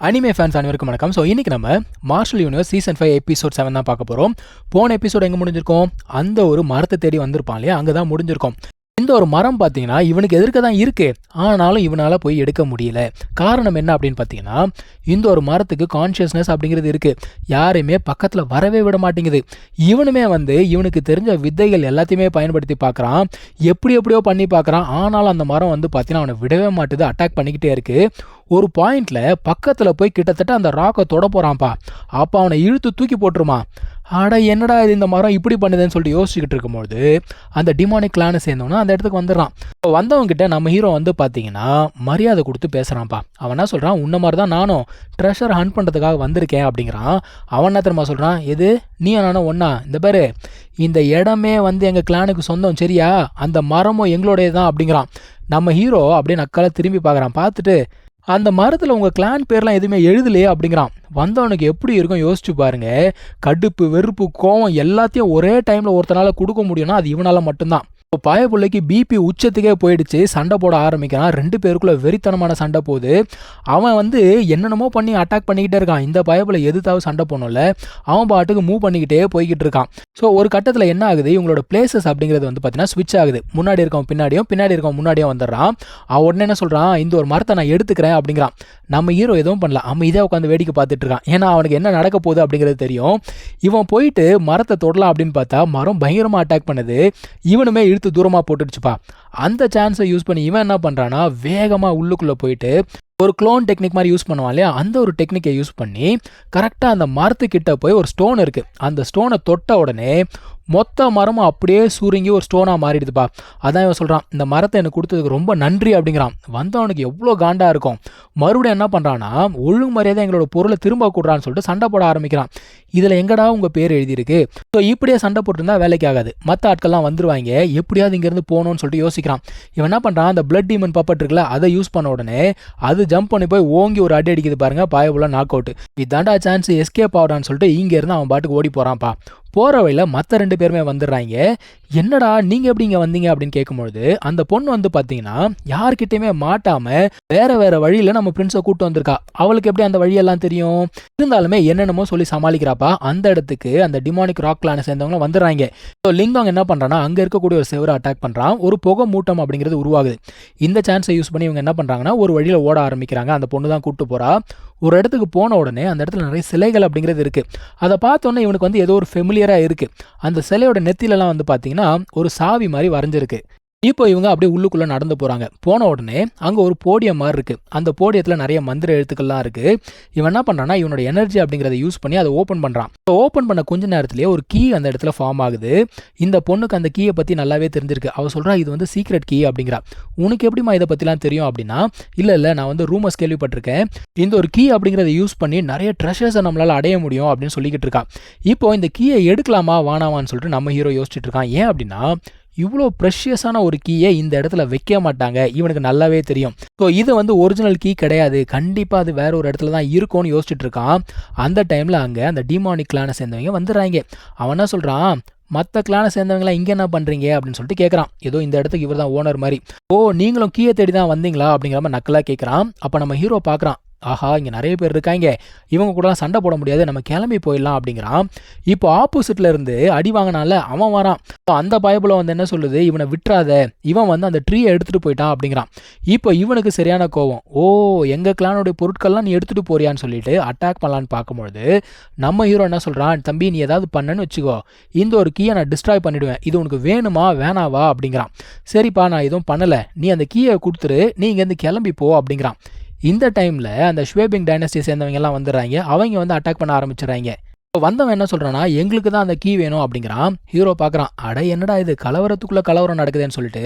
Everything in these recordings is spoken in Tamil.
அனிமே ஃபேன்ஸ் அனைவருக்கும் வணக்கம். ஸோ இன்னைக்கு நம்ம மார்ஷல் யூனிவர்ஸ் சீசன் 5 எபிசோட் 7 தான் பார்க்க போகிறோம். போன எபிசோட் எங்கே முடிஞ்சிருக்கோம்? அந்த ஒரு மரத்தை தேடி வந்திருப்பான் இல்லையா, அங்கே தான் முடிஞ்சிருக்கோம். இந்த ஒரு மரம் பார்த்தீங்கன்னா இவனுக்கு எதிர்க்க தான் இருக்கு, ஆனாலும் இவனால் போய் எடுக்க முடியல. காரணம் என்ன அப்படின்னு பார்த்தீங்கன்னா, இந்த ஒரு மரத்துக்கு கான்ஷியஸ்னஸ் அப்படிங்கிறது இருக்கு, யாரையுமே பக்கத்தில் வரவே விட மாட்டேங்குது. இவனுமே இவனுக்கு தெரிஞ்ச வித்தைகள் எல்லாத்தையுமே பயன்படுத்தி பார்க்குறான், எப்படியோ பண்ணி பார்க்குறான். ஆனாலும் அந்த மரம் பார்த்தீங்கன்னா அவனை விடவே மாட்டுது, அட்டாக் பண்ணிக்கிட்டே இருக்கு. ஒரு பாயிண்ட்ல பக்கத்தில் போய் கிட்டத்தட்ட அந்த ராக்கை தொட போகிறான்ப்பா. அப்போ அவனை இழுத்து தூக்கி போட்டுருமா. ஆடா என்னடா இது இந்த மரம் இப்படி பண்ணுதுன்னு சொல்லிட்டு யோசிச்சுக்கிட்டு இருக்கும்போது அந்த டிமானிக் கிளானை சேர்ந்தவனா அந்த இடத்துக்கு வந்துடுறான். இப்போ வந்தவங்கிட்ட நம்ம ஹீரோ பார்த்தீங்கன்னா மரியாதை கொடுத்து பேசுகிறான்ப்பா. அவன் என்ன சொல்கிறான், உன்ன மாதிரி தான் நானும் ட்ரெஷர் ஹண்ட் பண்ணுறதுக்காக வந்திருக்கேன் அப்படிங்கிறான். அவன் என்ன தெரியுமா சொல்கிறான், எது நீ நானும் ஒன்றா, இந்த பேர் இந்த இடமே எங்கள் கிளானுக்கு சொந்தம் சரியா, அந்த மரமும் எங்களோடைய தான் அப்படிங்கிறான். நம்ம ஹீரோ அப்படியே நக்கால திரும்பி பார்க்குறான். பார்த்துட்டு அந்த மரத்தில் உங்கள் கிளான் பேர்லாம் எதுவுமே எழுதலையே அப்படிங்கிறான். வந்தவனுக்கு எப்படி இருக்கும் யோசிச்சு பாருங்க. கடுப்பு, வெறுப்பு, கோவம் எல்லாத்தையும் ஒரே டைமில் ஒருத்தனால கொடுக்க முடியும்னா அது இவனால் மட்டும்தான். இப்போ பாயப்பிள்ளைக்கு பிபி உச்சத்துக்கே போயிடுச்சு, சண்டை போட ஆரம்பிக்கிறான். ரெண்டு பேருக்குள்ள வெறித்தனமான சண்டை போகுது. அவன் என்னென்னமோ பண்ணி அட்டாக் பண்ணிக்கிட்டே இருக்கான். இந்த பாயப்பிள்ளை எதுத்தாவது சண்டை போனோம்ல, அவன் பாட்டுக்கு மூவ் பண்ணிக்கிட்டே போய்கிட்டு இருக்கான். ஸோ ஒரு கட்டத்தில் என்ன ஆகுது, இவங்களோட பிளேசஸ் அப்படிங்கிறது பார்த்தீங்கன்னா ஸ்விட்ச் ஆகுது. முன்னாடி இருக்கவன் பின்னாடியும், பின்னாடி இருக்கவன் முன்னாடியும் வந்துடுறான். அவன் உடனே என்ன சொல்கிறான், இந்த ஒரு மரத்தை நான் எடுத்துக்கிறேன் அப்படிங்கிறான். நம்ம ஹீரோ எதுவும் பண்ணல, அவன் இதே உட்காந்து வேடிக்கை பார்த்துட்டு இருக்கான். ஏன்னா அவனுக்கு என்ன நடக்க போகுது அப்படிங்கிறது தெரியும். இவன் போயிட்டு மரத்தை தொடலாம் அப்படின்னு பார்த்தா மரம் பயங்கரமாக அட்டாக் பண்ணுது. இவனுமே தூரமாக போட்டுடுச்சுப்பா. அந்த சான்ஸை யூஸ் பண்ணி இவன் என்ன பண்ணுறான்னா வேகமாக உள்ளுக்குள்ளே போயிட்டு ஒரு க்ளோன் டெக்னிக் மாதிரி யூஸ் பண்ணுவான் இல்லையா, அந்த ஒரு டெக்னிக்கை யூஸ் பண்ணி கரெக்டாக அந்த மரத்துக்கிட்ட போய் ஒரு ஸ்டோன் இருக்குது, அந்த ஸ்டோனை தொட்ட உடனே மொத்த மரமும் அப்படியே சுருங்கி ஒரு ஸ்டோனாக மாறிடுதுப்பா. அதான் இவன் சொல்கிறான், இந்த மரத்தை எனக்கு கொடுத்ததுக்கு ரொம்ப நன்றி அப்படிங்கிறான். வந்தவனுக்கு எவ்வளோ காண்டாக இருக்கும். மறுபடியும் என்ன பண்ணுறான்னா, ஒழுங்கு மரியாதை எங்களோட பொருளை திரும்ப கொடுறான்னு சொல்லிட்டு சண்டை போட ஆரம்பிக்கிறான். இதில் எங்கடா உங்கள் பேர் எழுதியிருக்கு? ஸோ இப்படியே சண்டை போட்டுருந்தா வேலைக்கு ஆகாது, மற்ற ஆட்கள்லாம் வந்துருவாங்க, எப்படியாவது இங்கேருந்து போகணும்னு சொல்லிட்டு யோசிக்கிறான். இவன் என்ன பண்ணுறான், அந்த பிளட் டீமன் பப்பட் இருக்குல்ல, அதை யூஸ் பண்ண உடனே அது ஜம்ப் பண்ணி போய் ஓங்கி ஒரு அடி அடிக்குது பாருங்க, பாயபுள்ள நாக் அவுட். இதாண்டா சான்ஸ், எஸ்கேப் ஆகுறான்னு சொல்லிட்டு இங்கேருந்து அவன் பாட்டுக்கு ஓடி போகிறான்ப்பா. போகிற வழியில் மற்ற ரெண்டு பேருமே வந்துடுறாங்க. என்னடா நீங்கள் எப்படி இங்கே வந்தீங்க அப்படின்னு கேட்கும்பொழுது அந்த பொண்ணு பார்த்தீங்கன்னா யார்கிட்டையுமே மாட்டாமல் வேற வழியில் நம்ம பிரின்ஸை கூப்பிட்டு வந்திருக்கா. அவளுக்கு எப்படி அந்த வழியெல்லாம் தெரியும்? இருந்தாலுமே என்னென்னமோ சொல்லி சமாளிக்கிறாப்பா. அந்த இடத்துக்கு அந்த டிமானிக் ராக் கிளானை சேர்ந்தவங்களும் வந்துடுறாங்க. ஸோ லிங்காங் என்ன பண்ணுறான்னா அங்கே இருக்கக்கூடிய ஒரு செவரை அட்டாக் பண்ணுறான். ஒரு புகை மூட்டம் அப்படிங்கிறது உருவாகுது. இந்த சான்ஸை யூஸ் பண்ணி இவங்க என்ன பண்ணுறாங்கன்னா ஒரு வழியில் ஓட ஆரம்பிக்கிறாங்க. அந்த பொண்ணு தான் கூப்பிட்டு போகிறா. ஒரு இடத்துக்கு போன உடனே அந்த இடத்துல நிறைய சிலைகள் அப்படிங்கிறது இருக்குது. அதை பார்த்தோன்னே இவனுக்கு ஏதோ ஒரு ஃபெமிலியராக இருக்குது. அந்த சிலையோட நெத்திலெல்லாம் பார்த்தீங்கன்னா ஒரு சாவி மாதிரி வரைஞ்சிருக்கு. இப்போ இவங்க அப்படியே உள்ளுக்குள்ளே நடந்து போகிறாங்க. போன உடனே அங்கே ஒரு போடியம் மாதிரி இருக்குது. அந்த போடியத்தில் நிறைய மந்திர எழுத்துக்கள்லாம் இருக்குது. இவன் என்ன பண்ணுறான்னா இவனோட எனர்ஜி அப்படிங்கிறத யூஸ் பண்ணி அதை ஓப்பன் பண்ணுறான். ஓப்பன் பண்ண கொஞ்ச நேரத்திலேயே ஒரு கீ அந்த இடத்துல ஃபார்ம் ஆகுது. இந்த பொண்ணுக்கு அந்த கீயை பற்றி நல்லாவே தெரிஞ்சிருக்கு. அவள் சொல்கிறா, இது சீக்ரெட் கீ அப்படிங்கிறா. உனக்கு எப்படிமா இதை பற்றிலாம் தெரியும் அப்படின்னா, இல்லை நான் ரூமர்ஸ் கேள்விப்பட்டிருக்கேன், இந்த ஒரு கீ அப்படிங்கிறத யூஸ் பண்ணி நிறைய ட்ரெஷர்ஸை நம்மளால் அடைய முடியும் அப்படின்னு சொல்லிக்கிட்டு இருக்கா. இப்போ இந்த கீயை எடுக்கலாமா வானாவான்னு சொல்லிட்டு நம்ம ஹீரோ யோசிச்சுட்டு இருக்கான். ஏன் அப்படின்னா, இவ்வளோ ப்ரெஷியஸான ஒரு கீயை இந்த இடத்துல வைக்க மாட்டாங்க, இவனுக்கு நல்லாவே தெரியும். ஸோ இது ஒரிஜினல் கீ கிடையாது, கண்டிப்பாக அது வேற ஒரு இடத்துல தான் இருக்கும்னு யோசிச்சுட்டு இருக்கான். அந்த டைமில் அங்கே அந்த டிமானிக் கிளானை சேர்ந்தவங்க வந்துடுறாங்க. அவன் என்ன சொல்கிறான், மற்ற கிளானை சேர்ந்தவங்களாம் இங்கே என்ன பண்ணுறீங்க அப்படின்னு சொல்லிட்டு கேட்குறான். ஏதோ இந்த இடத்துக்கு இவர் தான் ஓனர் மாதிரி. ஓ நீங்களும் கீயை தேடி தான் வந்தீங்களா அப்படிங்கிற மாதிரி நக்கலாக கேட்குறான். அப்போ நம்ம ஹீரோ பார்க்குறான், ஆஹா இங்கே நிறைய பேர் இருக்காங்க, இவங்க கூடலாம் சண்டை போட முடியாது, நம்ம கிளம்பி போயிடலாம் அப்படிங்கிறான். இப்போ ஆப்போசிட்ல இருந்து அடி வாங்கினால அவன் வரான். அந்த பயபுல என்ன சொல்லுது, இவனை விட்டுறாத, இவன் அந்த ட்ரீயை எடுத்துகிட்டு போயிட்டான் அப்படிங்கிறான். இப்போ இவனுக்கு சரியான கோவம். ஓ எங்கள் கிளானுடைய பொருட்கள்லாம் நீ எடுத்துகிட்டு போறியான்னு சொல்லிட்டு அட்டாக் பண்ணலான்னு பார்க்கும்பொழுது நம்ம ஹீரோ என்ன சொல்கிறான், தம்பி நீ ஏதாவது பண்ணன்னு வச்சுக்கோ, இந்த ஒரு கீயை நான் டிஸ்ட்ராய் பண்ணிவிடுவேன், இது உனக்கு வேணுமா வேணாவா அப்படிங்கிறான். சரிப்பா நான் எதுவும் பண்ணலை, நீ அந்த கீயை கொடுத்துரு, நீ இங்கேருந்து கிளம்பி போ அப்படிங்கிறான். இந்த டைமில் அந்த ஷ்வேபிங் டைனஸ்டி சேர்ந்தவங்க எல்லாம் வந்துடுறாங்க. அவங்க அட்டாக் பண்ண ஆரம்பிச்சிடுறாங்க. இப்போ வந்தவன் என்ன சொல்கிறான்னா, எங்களுக்கு தான் அந்த கீ வேணும் அப்படிங்கிறான். ஹீரோ பார்க்குறான், அட என்னடா இது கலவரத்துக்குள்ளே கலவரம் நடக்குதுன்னு சொல்லிட்டு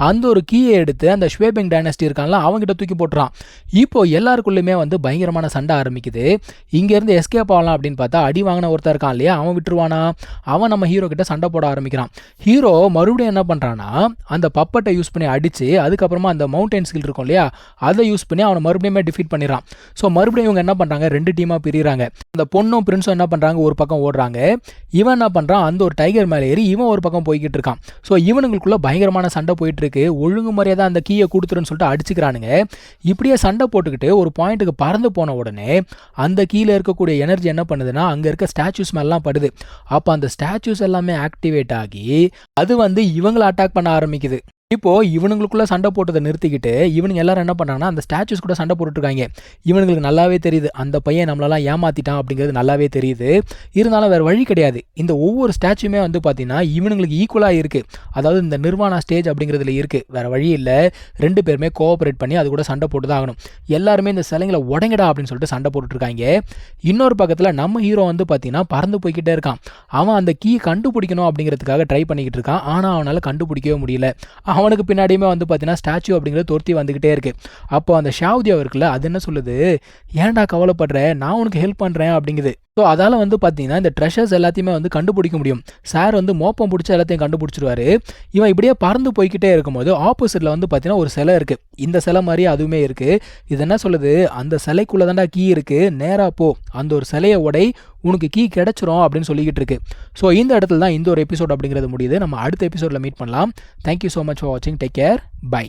அந்த ஒரு கீயை எடுத்து அந்த ஷ்வேபிங் டைனஸ்டி இருக்கான்ல அவங்ககிட்ட தூக்கி போட்டுறான். இப்போ எல்லாருக்குள்ளேயுமே பயங்கரமான சண்டை ஆரம்பிக்குது. இங்கேருந்து எஸ்கேப் ஆகலாம் அப்படின்னு பார்த்தா அடி வாங்கின ஒருத்தர் இருக்கான் இல்லையா, அவன் விட்டுருவானா, அவன் நம்ம ஹீரோ கிட்ட சண்டை போட ஆரம்பிக்கிறான். ஹீரோ மறுபடியும் என்ன பண்ணுறான்னா அந்த பப்பட்டை யூஸ் பண்ணி அடித்து அதுக்கப்புறமா அந்த மவுண்டைன் ஸ்கில் இருக்கும் இல்லையா, அதை யூஸ் பண்ணி அவனை மறுபடியுமே டிஃபீட் பண்ணிடுறான். ஸோ மறுபடியும் இவங்க என்ன பண்ணுறாங்க, ரெண்டு டீமாக பிரிகிறாங்க. அந்த பொண்ணும் பிரின்ஸும் என்ன பண்ணுறாங்க, பண்ணுறாங்க, ஒரு பக்கம் ஓடுறாங்க. இவன் என்ன பண்ணுறான், அந்த ஒரு டைகர் மேலே ஏறி இவன் ஒரு பக்கம் போய்கிட்டு இருக்கான். ஸோ இவனுங்களுக்குள்ள பயங்கரமான சண்டை போயிட்டு இருக்கு. ஒழுங்கு முறையாக தான் அந்த கீயை கொடுத்துருன்னு சொல்லிட்டு அடிச்சுக்கிறானுங்க. இப்படியே சண்டை போட்டுக்கிட்டு ஒரு பாயிண்ட்டுக்கு பறந்து போன உடனே அந்த கீழே இருக்கக்கூடிய எனர்ஜி என்ன பண்ணுதுன்னா அங்கே இருக்க ஸ்டாச்சூஸ் மேலாம் படுது. அப்போ அந்த ஸ்டாச்சூஸ் எல்லாமே ஆக்டிவேட் ஆகி அது வந்து இவங்களை அட்டாக் பண்ண ஆரம்பிக்குது. இப்போ இவனுங்களுக்குள்ள சண்டை போட்டதை நிறுத்திக்கிட்டு இவனுங்க எல்லாரும் என்ன பண்ணாங்கன்னா அந்த ஸ்டாச்சூஸ் கூட சண்டை போட்டுருக்காங்க. இவனுங்களுக்கு நல்லாவே தெரியுது அந்த பையன் நம்மளெல்லாம் ஏமாத்திட்டான் அப்படிங்கிறது நல்லாவே தெரியுது. இருந்தாலும் வேறு வழி கிடையாது. இந்த ஒவ்வொரு ஸ்டாச்சுமே வந்து பார்த்தீங்கன்னா இவனுங்களுக்கு ஈக்குவலாக இருக்குது. அதாவது இந்த நிர்வாணா ஸ்டேஜ் அப்படிங்கிறதுல இருக்குது. வேறு வழி இல்லை. 2 பேருமே கோஆப்ரேட் பண்ணி அது கூட சண்டை போட்டு தான் ஆகணும். எல்லாருமே இந்த சிலைங்களை உடங்கடா அப்படின்னு சொல்லிட்டு சண்டை போட்டுட்ருக்காங்க. இன்னொரு பக்கத்தில் நம்ம ஹீரோ வந்து பார்த்தீங்கன்னா பறந்து போய்கிட்டே இருக்கான். அவன் அந்த கீ கண்டுபிடிக்கணும் அப்படிங்கிறதுக்காக ட்ரை பண்ணிக்கிட்டு இருக்கான். ஆனால் அவனால் கண்டுபிடிக்கவே முடியல. அவனுக்கு பின்னாடியுமே வந்து பார்த்தீங்கன்னா ஸ்டாச்சு அப்படிங்கிறது துரத்தி வந்துக்கிட்டே இருக்கு. அப்போ அந்த ஷாவ்தியா இருக்குல்ல, அது என்ன சொல்லுது, ஏன்டா கவலைப்படுற, நான் உனக்கு ஹெல்ப் பண்ணுறேன் அப்படிங்குது. ஸோ அதால் வந்து பார்த்தீங்கன்னா இந்த ட்ரெஷர்ஸ் எல்லாத்தையுமே வந்து கண்டுபிடிக்க முடியும். சார் வந்து மோப்பம் பிடிச்ச எல்லாத்தையும் கண்டுபிடிச்சிருவாரு. இவன் இப்படியே பறந்து போய்கிட்டே இருக்கும்போது ஆப்போசிட்டில் வந்து பார்த்தீங்கன்னா ஒரு சிலை இருக்குது. இந்த சிலை மாதிரி அதுவுமே இருக்குது. இது என்ன சொல்லுது, அந்த சிலைக்குள்ளே தான்டா கீ இருக்குது, நேராக போ, அந்த ஒரு சிலையை உடை, உனக்கு கீ கிடச்சிரும் அப்படின்னு சொல்லிக்கிட்டு இருக்கு. ஸோ இந்த இடத்துல தான் இந்த ஒரு எபிசோட் அப்படிங்கிறது முடியுது. நம்ம அடுத்த எபிசோடில் மீட் பண்ணலாம். தேங்க்யூ ஸோ மச் ஃபார் வாட்சிங். Take care. பை.